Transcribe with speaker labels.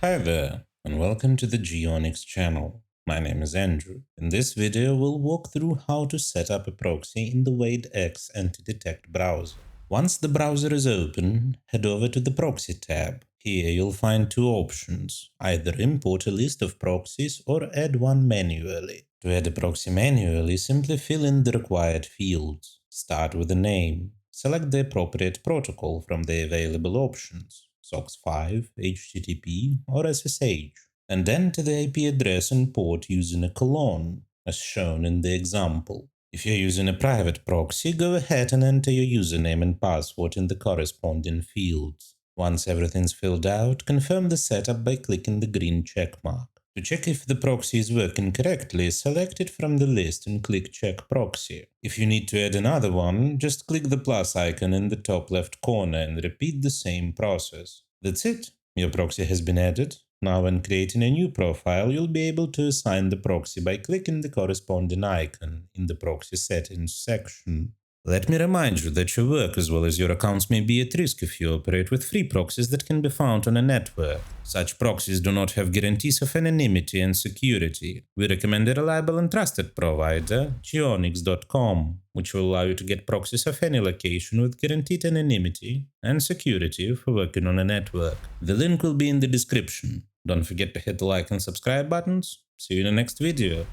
Speaker 1: Hi there, and welcome to the Geonix channel. My name is Andrew. In this video, we'll walk through how to set up a proxy in the X anti-detect browser. Once the browser is open, head over to the Proxy tab. Here you'll find two options, either import a list of proxies or add one manually. To add a proxy manually, simply fill in the required fields. Start with a name. Select the appropriate protocol from the available options. SOCKS 5, HTTP, or SSH, and enter the IP address and port using a colon, as shown in the example. If you're using a private proxy, go ahead and enter your username and password in the corresponding fields. Once everything's filled out, confirm the setup by clicking the green check mark. To check if the proxy is working correctly, select it from the list and click Check Proxy. If you need to add another one, just click the plus icon in the top left corner and repeat the same process. That's it. Your proxy has been added. Now when creating a new profile, you'll be able to assign the proxy by clicking the corresponding icon in the Proxy Settings section. Let me remind you that your work as well as your accounts may be at risk if you operate with free proxies that can be found on a network. Such proxies do not have guarantees of anonymity and security. We recommend a reliable and trusted provider, Geonix.com, which will allow you to get proxies of any location with guaranteed anonymity and security for working on a network. The link will be in the description. Don't forget to hit the like and subscribe buttons. See you in the next video.